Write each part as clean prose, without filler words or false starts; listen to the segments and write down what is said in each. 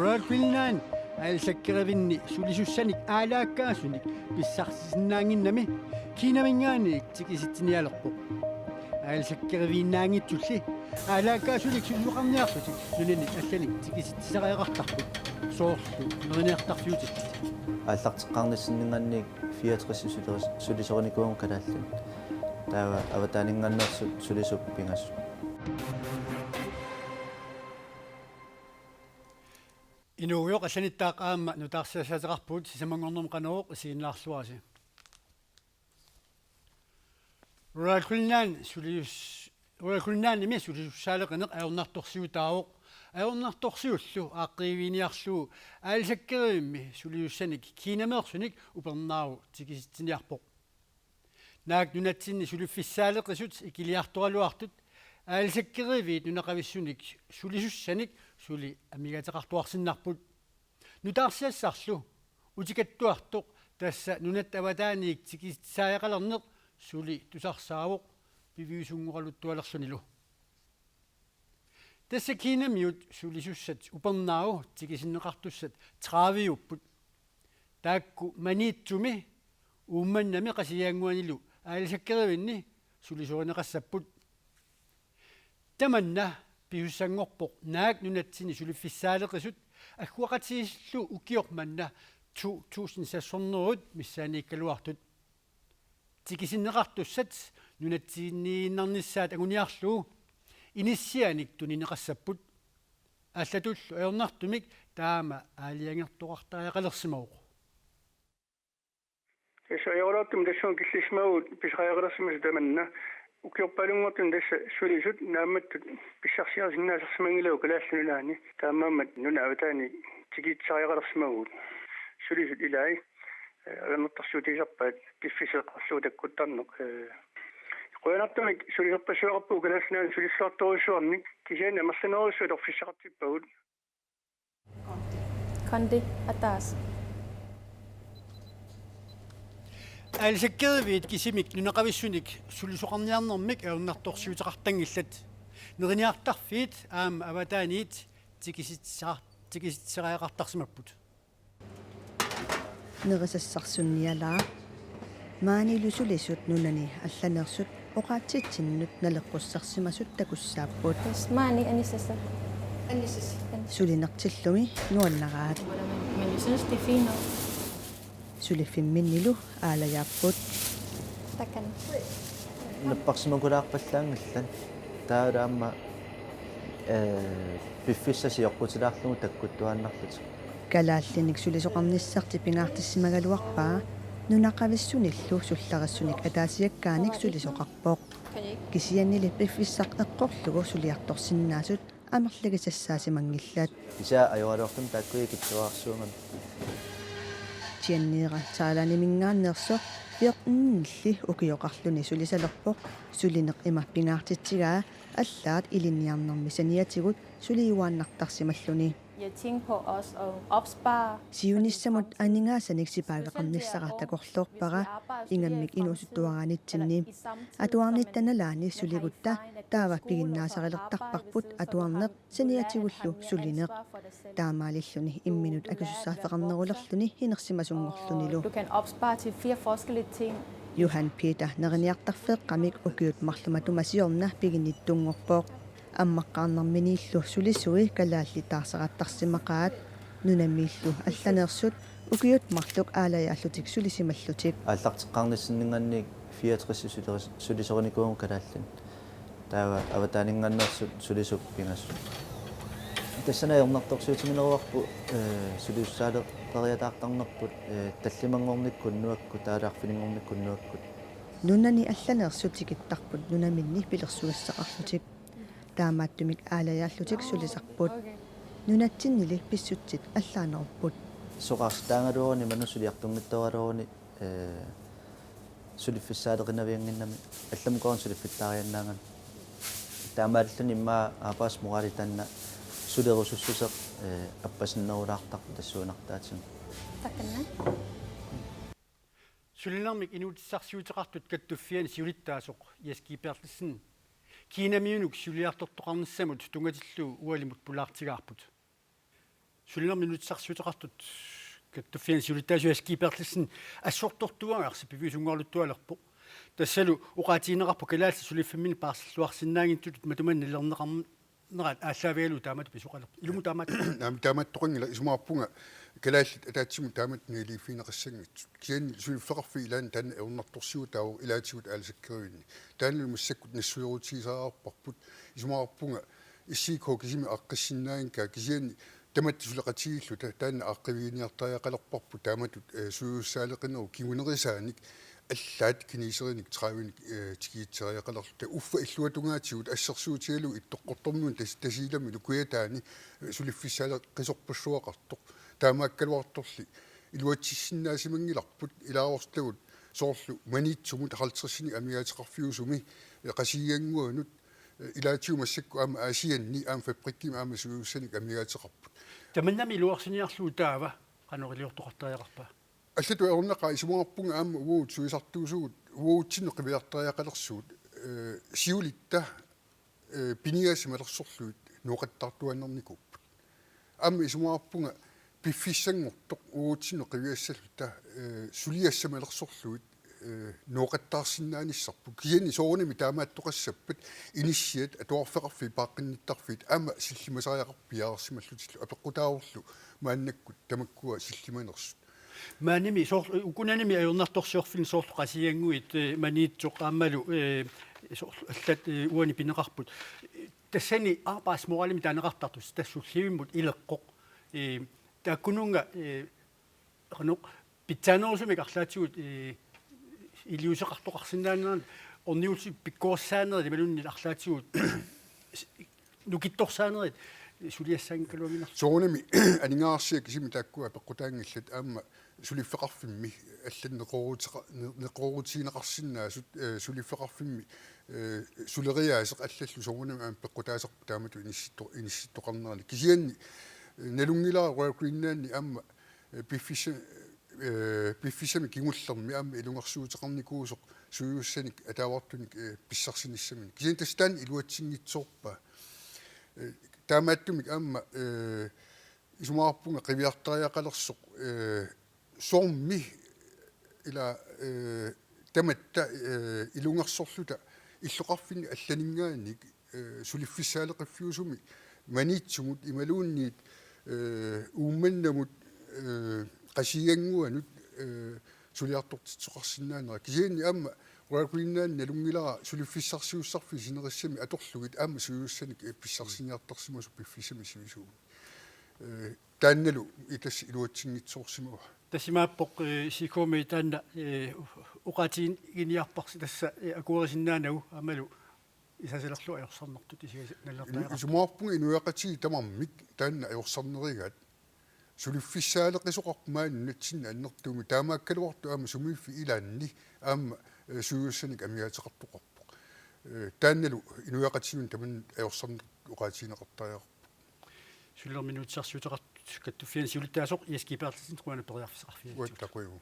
Roadwilnan аалсаккеравинни сулисуссаник аалааккаасуник писсарсисиннаангиннами кинамингааник тикиситсиниалерпо аалсаккеравиннаангитсулли аалааккаасуник суллуқарниарсутик сулиник алланик тикиситсисариақартарпут соорлу мериниартарфиутик ааллартеққарниссиннингаанник 64 сулисориникуун калааллун таава аватаанингааннерсут сулисуп пингассу инуйоқ ассаниттаақаама нутаарсаасаатеқарпут сисамангорнерм қанероқ сииннаарлуаси уралкулнаани сулисуссаалеқинеқ аернарторсиутаавоқ аернарторсиуллу ааққиивиниарлуу аалсаккеривимми сулиуссаник кинамеерсуник упернааву тикиситсиниарпоқ наак нунатсинни сулиффиссаалеқисут икилиарторалуартут аалсаккеривиит нунақависсуник сулисуссаник сули амигатеқартуарсиннарпут нутаарсиассарлу утикаттуартоқ тасса нунат аватааниик тикисааяқалернеқ сули тусарсаавоқ пивиусунгоралуттуалерсунилу тасса кинамиут сулисуссат упернааву тикисиннеқартуссат траавиуппут таакку маниитсуми уумманнами қасиаангуанилу аалсаккеривинни сулисуоринеқассаппут таманна пиуссангорпоқ наак нунатсини сулиффиссаалеқисут аггуақатигиллу укиорманна 2000 миссааниккалуартут тикисиннеқартуссат нунатсииннииннарниссаат агуниарлуу иниссианик тунинеқассаппут аллатуллу аернартумик таама аалиангертоқартариақалерсимауқ эсоёротум дэшон киллисмаут писраягерсимас таманна укиорпалунгортун тасса сулисут наамматтут писсарсиарсиннаасерсимангилау калааллунаани таамааммат нуна аватаани тикитсариақалерсимагут сулисут илай аннэртарсуутисарпаат киффисеқарлуу таккуттарнеқ qoyanartumik suliserpassuaqarpu kalaasnaан sulissaartoruissuarnik kisiana marsaneruissuut orfissaqartippagut kondi ataas аалсаккеривиит кисимик нунақависсуник сулисоқарниарнэрмик аернарторсиутеқартангиллат нерниартарфиит аама аватааниит тикиситсериақартарсимаппут нерисассарсунниалаа маанилусулисут нунани алланерсут оқаатситсиннут налеққуссарсимасут такуссааппут маани анисаса сулинертиллуми нуаннараат men jeg synes det er fint nok сулиффимминнилу аалаяаппут такан наппарсимакулаарпаллаангиллан таадаама пиффиссасиоққутилаарлугу таккуттуааннарлут калааллиник сулисоқарниссарти пингаартиссимагалуарпаа нунақависсуниллу сулларассуник атаасиаккааник сулисоқарпоқ кисианнили пиффиссақ эққорлугу сулиарторсиннаасут амерлигисассаасимангиллаат исаа аюалуартум тааккуи киттуаарсууман тианниера тааланимингааннерсо пиорнилли укиоқарлуни сулисалерпоқ сулинеқ имаппингаартитсигаа аллаат илинниарнэрми саниатигут сулиуааннартарсималлуни jeg tænker på også at opspare сиунissamут анингаасаник сипаавеқарниссаратакорлуорпара инgamмик инусуттуараанитсинни атуарниттаналаани сулигутта таава пигиннаасарилертарпарпут атуарнеқ саниатигуллу сулинеқ таамаалиллуни имминут акусуссаафеқарнерулерлуни хинерсимасунгорлунилу du kan opspare til 4 forskellige ting Johan Peter нерниартарфеэққамик укиут марлуматумасиорна пигинниттунгорпоқ аммаққарнэрминииллу сулисуи калаалли таарсеқаттарсимақаат нунамииллу алланерсут укиут марлук аалаяаллутик сулисималлутик ааллартеққарниссиннингаанник 64 сулисориникуун калааллун таава аватаанингааннерсут сулисуп пингассу тассана ернарторсуутиминеруарпу сулиуссаале париатаартарнерпут таллимангорниккун нуакку таалаарфинингорниккун нуаккут нунани алланерсутикиттарпут нунаминни пилерсуассақарлутик таамааттумик аалаяаллутик сулисарпут нунатсиннили писсутсит аллаанеруппут соқарстаангалуурни манусулиартунгиттооралуурни сулиффиссаалеқинавиангиннами алламукорн сулиффиттаарианнаанган таамааллуни иммаа аапаас моралитанна сулерусуссусеқ аппасиннерулаартарпу тассуунартаатсин таканна сулинармик инуутиссарсиутеқартут каттуффиани сиулиттаасоқ яскиперлиссин кинамиунук сулиартортоқарниссамут тунгатиллуу уалимут пулаартигаарпут суллер минутсарсуутеқартут каттуффиан сулиттаасуаскиперлиссэн ассортортуагарси пивисунгорлуттуалерпо тассалу уqaатиинеқарпу калаалли сулиффиммини паарсиллуарсинаагинтут матуман нилернеқарнерат ааллаавигалу таамат писуқалерпу илуму таамат наам тааматтоқингила исумаарпунга калааллит атаатсиму таамат нилиффинеқассангит киан сулиффеқарфи илаан таана эурнарторсиу таау илаатигут аалсаккеруинни таанлу массаккут нассуерутигисаараарпарпут исумаарпунга иссиикоо кисими аққиссиннаанка кисиани тамат сулеқатигиллу таана аққивиниартаақалерпарпу тааматут суюссаалеқинеру кигунерисааник аллаат кинисериник траавиник тигиитсериақалерлу та уффа иллуатунгаатигут ассерсуутигалу иттоққортормуун тасилами лукуятаани сулиффиссаале қисорпассуақартоқ таамааккалуарторли илуатсиссиннаасимангиларпут илааорслагут соорлу маниитсумут 50-сини амигаатеқарфиусуми қасигиангуанут илаатиумассакку аама асианни аама фабрикким аама суюссаник амигаатеқарпут таманнами илуарсиниарлуу таава канорилиортоқартариақарпа аллату эруннаqa исумаарпунга аама уут суисартуусугут уутсинне қивиартариақалерсуут сиулитта пиниасималерсорлуит нуоқаттартуаннерникуппут аама исумаарпунга пиффиссангортоқ уутсинне қивиассалута сулиассамалерсорлуит нуоқаттаарсиннааниссарпу киани соорними таамааттоқассаппат иниссиат атуарфеқарфи пааққинниттарфит аама силлимасариақарпиаарсималлутиллу апеққутааорлу мааннаккут тамаккуа силлиманерсут мааними соор укунаними аюрнарторсиорфин соорлу qasiangуит маниитсоқ аамалу соор аллат уани пинеқарпут тассани арпаасморалими таанеқартартус тассулливиммут илеққоқ тааккунунга қано питсаанерусумик арлаатигут илиусеқартоқарсинаанеран орниулси пиккооссаанери малунни арлаатигут нукитторсаанерит сулиассаангкалуаминар соорними анингаарсиак кисими тааккуа пеққутаангиллат аама сулиффеқарфимми аллан неқорутинеқарсинаасут сулиффеқарфимми сулериаасеқ аллаллу соорними аама пеққутаасерпу таамату инисситтоқарнерани кисианни налунгилаа роакуиннаанни аама пиффисами кигуллерми аама илунгерсуутеқарникуусоқ суюуссаник атаавартуник писсарсиниссамини кисиан тастаан илуатсингитсоорпа таамааттумик аама исумаарпунга қивиартариақалерсоқ сорми ила таматта илунгерсорлута иллоқарфини алланингааник сулиффиссаалеқиффиусуми маниитсумут ималуунниит уумманнамут qasiangguanut suliartortitsoqarsinnaanera kisiani aama uakuinnaanni nalungilara suliffissarsiussarfi sinerissami atorlugit aama suyuussanik pissarsiниartarsimasu piffisami sivisuugi taannalu itassi iluatsingitsoorsimua тассимааппоқ сикоми таанна уqatiin гиниарпарси тасса акуерисиннаанагу амалу исасалерлу аёрсарнартут исигаллертаа исумаарпунга инуяқатиги тамармик таанна аёрсарнеригаат сулиффиссаалеқисоқарпумаан натсинна аннертууми таамааккалуарту аама сумиффи илаанни аама суюуссаник амигаатеқартоқарпоқ таанналу инуяқатигун таман аёрсарнер уqaатинеқартариарпу суллер минутсарсуутеқарт каттуффиан сиулиттаасоқ яскиперлисин труана периарфисақарфиа уаттақуйу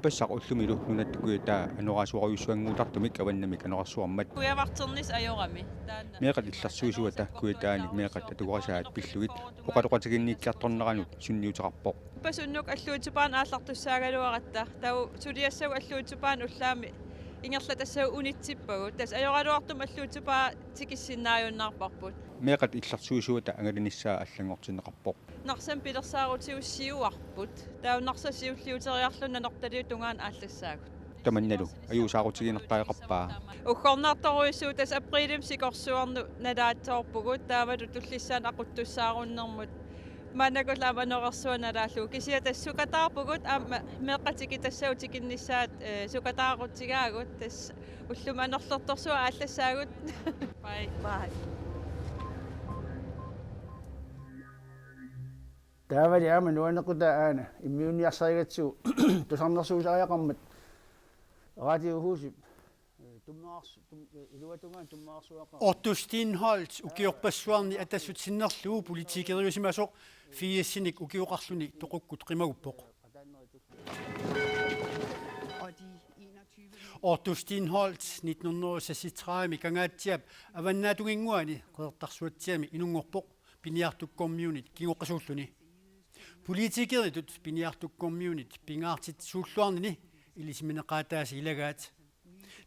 пассақ уллумилу нунаттукуита анораасуаруйуссуангуулартумик аваннамик анорарсуармат куявартернис ajorami таана меқат илларсуисуата куитаани меқат атугорисаат пиллугит оқалоқатигинниккиарторнеранут сунниутеқарпоқ пасуннук аллуутипаан ааллартуссаагалуаратта тау сулиассагу аллуутипаан уллаами ингерла тассау унитсиппагут тас ajorалуартум аллуутипаа тикиссиннааюннаарпарпут меқат илларсуисуата ангалиниссаа аллангортинеқарпоқ нарсам пилерсаарутиуссиуарпут тау нарсасиуллиутериарлуна норталиу тунгаан ааллассаагут таманналу аюусаарутигинертариақарпаа уггорнаартаруиссуу тас априлим сикорсуарну налаатсоорпугут таавалу туллиссаан ақуттуссааруnnэрмут манагулааванерерсуаналааллу кисия тассукатаарпугут аама меққатики тассау тикиннissaат сукатаарутигаагут тас уллуманерлерторсуа ааллассаагут бай бай таавали аама нуанеқута аана иммиуниарсаригатсуу тусарнерсуусариақармат радиохусип туммаарсу илуатунгаан туммаарсуақа Ortustinholz ukiorpassuarni atassutsinnerluu politikeriusimasoq fiissinik ukioqarluni toqukkut qimaguppoq Ortustinholt 1933 kangaatiap avannaatuginguani qeertarsuatsiami inungorpoq piniartukkormiunit kingoqqasuulluni politikeritut piniartukkormiunit pingaartit suulluarnini ilisiminaqaataasi ilagaat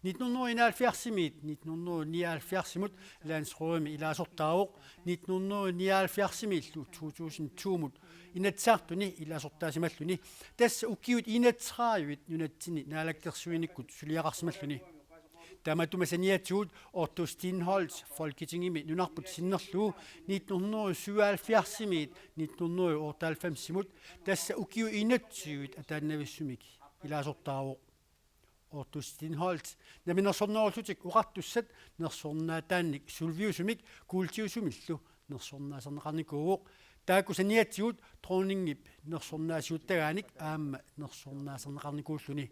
1979 landsrådemi ilaasortaaruq 1979 2002 inatsartuni ilaasortaasimalluni tassa ukkiut inatsraayuit nunatsini naalakkersuinikkut suliaqarsimalluni tamaatumasaniatuut Ortustinholt folketingimi nunarput sinnerluu 1977 1998 tassa ukkiu inatsiuit ataannavissumik ilaasortaaruq Ortustinholt naminersornerullutik uqartussat nersornaataannik sulviusumik kuultiusumillu nersornaaserneqarnikuuq taakkusaniatsiut trooningip nersornaasiuttagaanik aamma nersornaaserneqarnikuulluni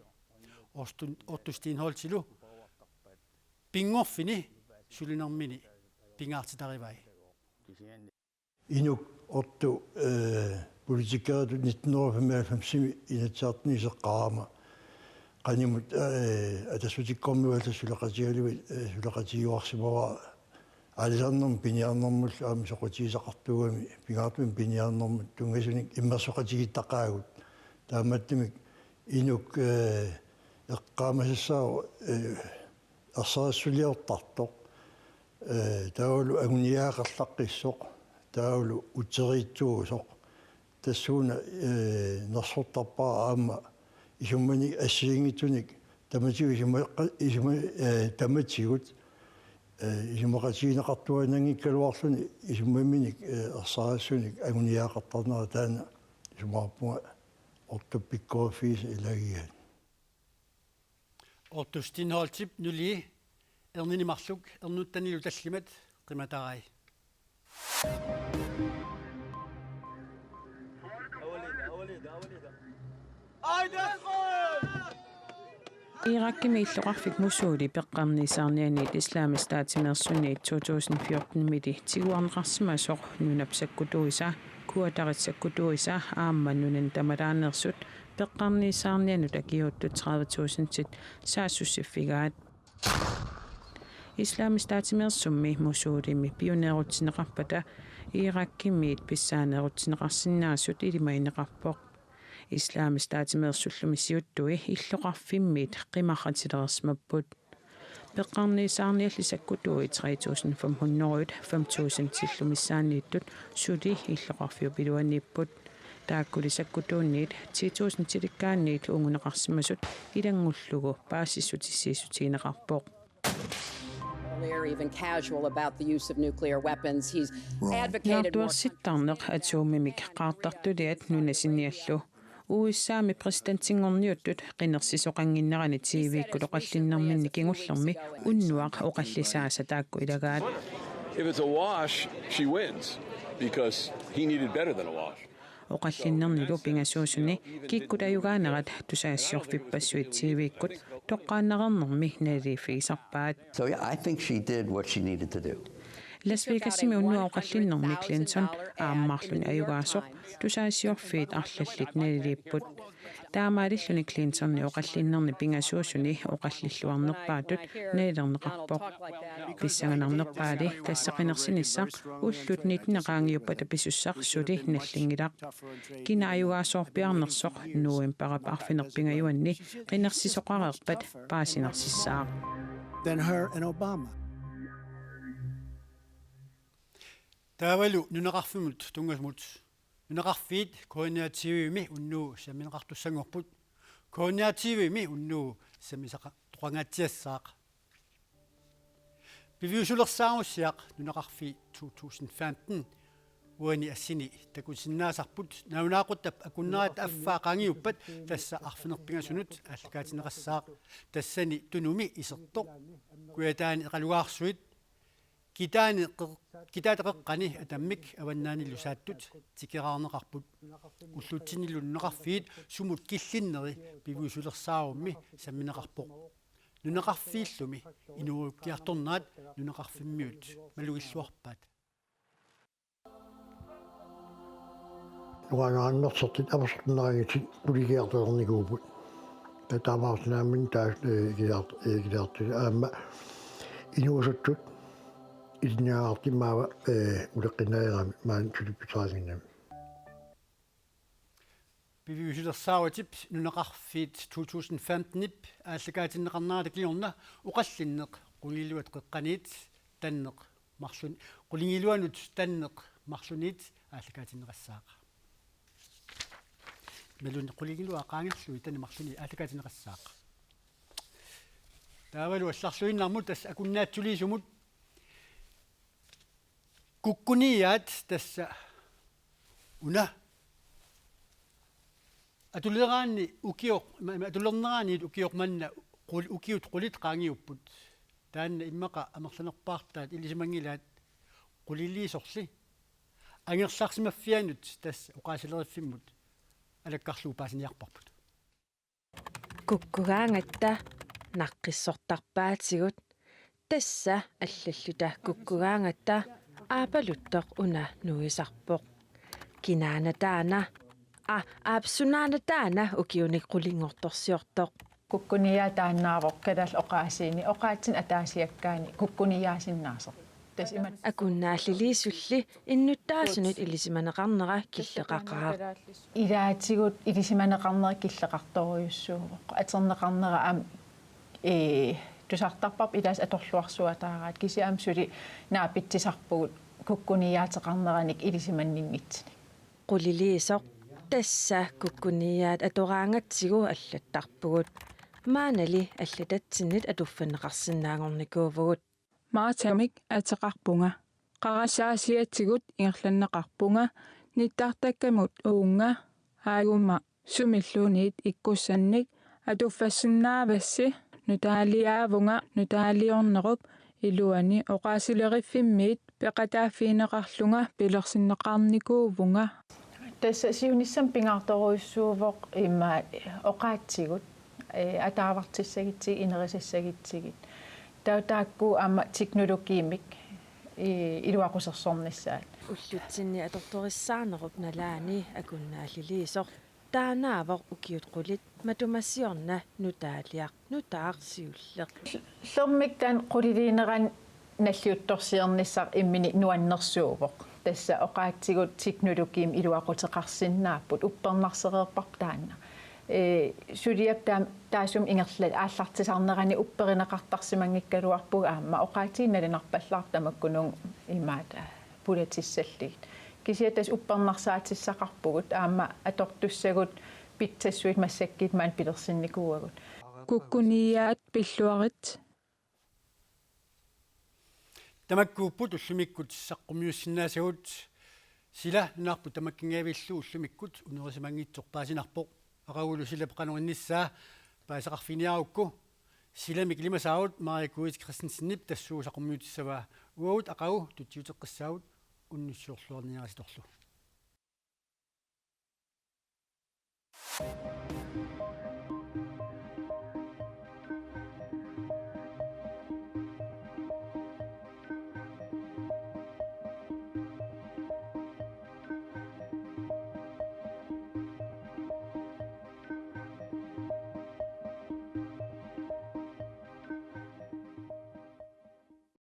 Ortustinholtilu pingorfini sulinermini pingaartitarivai inuk ortu politikeeratut 1995 inatsartni iseqqaama qanimut atasutikkormiualta sulaqatigiuarsimava alisarnerm piniarnermull aami soqutigisaqartuugami pingaartumi piniarnermut tungasunik immersoqatigittaqaagut taamattmik inuk eqqaamassaau арсарассулиортарто таулу агуниаақарлаққиссоқ таулу утериитсуусоқ тассууна нерсортарпаа аама исуммани ассиингитсуник таматигу таматигут исумақатигинеқартуанангиккалуарлуни исуммаминик арсарассуник агуниаақартарнера таана исумаарпунга ортоппиккоофис илагиат Ortustinholtip nuli erninimarluk ernuttanilu tallimat qimataarai Irakkimi illuqarfik musuuli peqqarnisaarnianiit islaamistaatimeersunniit 2014 miti tiguarneqarsimasoq nunapsakkutuisa kuataritsakkuttuisa aamma nunan tamalaanersut peqqarnisaarnianut akiuttut 30,000 saassussiffigaat islaamistaatimeersummi musuulimi pioneerutineqarpata Irakkimiit pissaaneerutineqarsinnaassut ilimaineqarpoq islaamistaatimeersullumi siuttui illuqarfimmiit qimarratilerersmapput peqqarnisaarniallisakkutui 3,500 5,000 tillumissaanniittut suli illuqarfiu piluanniipput taakkulisakkutuunniit 10,000 tilikkaanniit unguneqarsimasut ilangullugu paassissutissiisutiineqarpoq even casual about the use of nuclear weapons. He's advocated more. Sittarneq atuumimik qaartartuliat nunasiniallu uissaami presidenttingorniuttut qinersisoqanginnerani TV-kku qallinnerminni kingullermi unnuaq oqallisaasa taakku ilagaat. If it's a wash, she wins because he needed better than a wash. Oqallinnernilu pingasuusuni kikkutayugaanerat tusaassiorfippassui TV-kkut toqqaannerernermi naaliifigisarpaat. So yeah, I think she did what she needed to do. Las Vegasimi unnua oqallinnermi Clinton aammaarluni ayugaasoq tusaassiorfiit arlallit naaliipput taamaalilluni Clintonni oqallinnerni pingasuusuni oqallilluarnerpaatut nailerneqarpoq pissanganarnerpaali tasseqinersinissaq ullut nitneqaangiuppa tapisussaq suli nallingilaq kina ayugaasoorpiarnersoq nuimparap arfinerpingayuanni qinersisoqareerpat paasinersissaaq. Than her and Obama. Tavalu nuneqarfimut tungasmut nuneqarfiit kooniatiivimi unnuu samineqartussangorput kooniatiivimi unnuu samisaqa toqangaatiassaaq piviusulersaarussiaq nuneqarfi 2015 uani assini takusinnaasarput naunaaqutap akunnarat affaaqangiuppat tassa arfinerpingasunut allakaatineqassaaq tassani tunumi isertoq kuataani eqaluaarsuit kitaatapeqqani atammik avannaanillu saattut tikeraarneqarput ullutsinillunneqarfiit sumut killinneri pivusulersaarummi sammineqarpoq nuneqarfiillumi inuukkiartornaat nuneqarfimmiut malugilluarpaat nuqanaannersortit apersorneragit puligiartorniguuput Tamaartinaammin taas igilartu aamma inuusuttut ilniaartimaava uleqqinaerami maan tulippitraanginnami. Piviusilersaawatip nunaqarfiit 2015-ip ааллакаатиннеқарнаратик лиорна уқаллиннеқ qulilluat qeqqaniit tanneq marlun qulingiluanut tanneq marlunit ааллакаатиннеқассааqa melun quligilua qaangerlui tanni marluni ааллакаатиннеқассааqa таавалу алларлуиннармут тас акуннаатсулиисумут куккуниаат тасса уна атулераани укиоқ атулернераани укиоқ манна qul ukiut qulit qaangiupput taanna immaqa amerlanerpaartaat ilisимангилаат qulilliisorli angerlarsimaffianut tass uqaasileriffimмут алаккарлуу паасиниарпарпут куккугаангаtta наққиссортарпаатигут тасса аллаллута куккугаангаtta аапалуттоқ уна нуисарпоқ кинаанатаана аапсунаанатаана укиуник qulingortorsiortoq куккуниаа тааннаавоқ калал оqaasiini оqaatsin атаасиаккаани куккуниаасиннаасе тас имат акуннааллилиисулли иннуттаасунут илисиманеқарнера киллеқақараа илаатигут илисиманеқарнера киллеқарторуйуссуувоқ атернеқарнера ам тусартарпап илаас аторлуарсуатаараат кисиам сули наапитсисарпугут куккуниаатеқарнераник илисиманнингитсини quliliisoq тасса куккуниаат атораангатсигу аллаттарпугут маанали аллататсиннит атуффанеқарсинаагорникуувгут маатамик атеқарпунга қарасаасиатсигут ингерланнеқарпунга ниттартаккамут уунга аагумма сумиллуунит иккуссанник атуффассиннаавасси нутаалиаавунга нутаалиорнеруп илуани оqaасилериффиммиит пеқатааффиинеқарлунга пилерсиннеқарникуувунга тасса сиунissam пингаарторуйуссуувоқ имма оqaатсигут атаавартиссагитсиг инерисассагитсигит таутаакку аама технологиимик илуақусерсорнissaат уллутсинни аторториссаарнеруп налаани акуннааллилиисоқ таанаавоқ укиут qulит матумассиорна нутаалиақ нутаарсиуллеқ лэрмик таан quliliinerан наллиутторсиернissaaq иммини нуаннерсуувоқ тасса оqaатсигут технологиим илуақутеқарсиннааппут уппернарсереерпарп таанна сулиап таасум ингерлат ааллартисарнерани упперинеқартарсимангиккалуарпуга аама оqaатиинналинарпаллаар тамаккунун имаата пулатиссаллигит кисиатас уппернарсаатиссақарпугут аама атортуссагут питсассуит массаккит маан пилерсинникууагут куккуниаат пиллуарит тамаккууппут уллумиккут саққумиуссиннаасагут сила наарпу тамаккингаавиллуу уллумиккут унерисимангитсорпаасинарпоқ акагулу сила пеқанериннissaа паасақарфиниарукку силамик лимасаавут марикуит кристенсеннип тассуу саққумиутиссава уаут акагу тутсиутеққиссаавут унниссуурлуарниараситорлу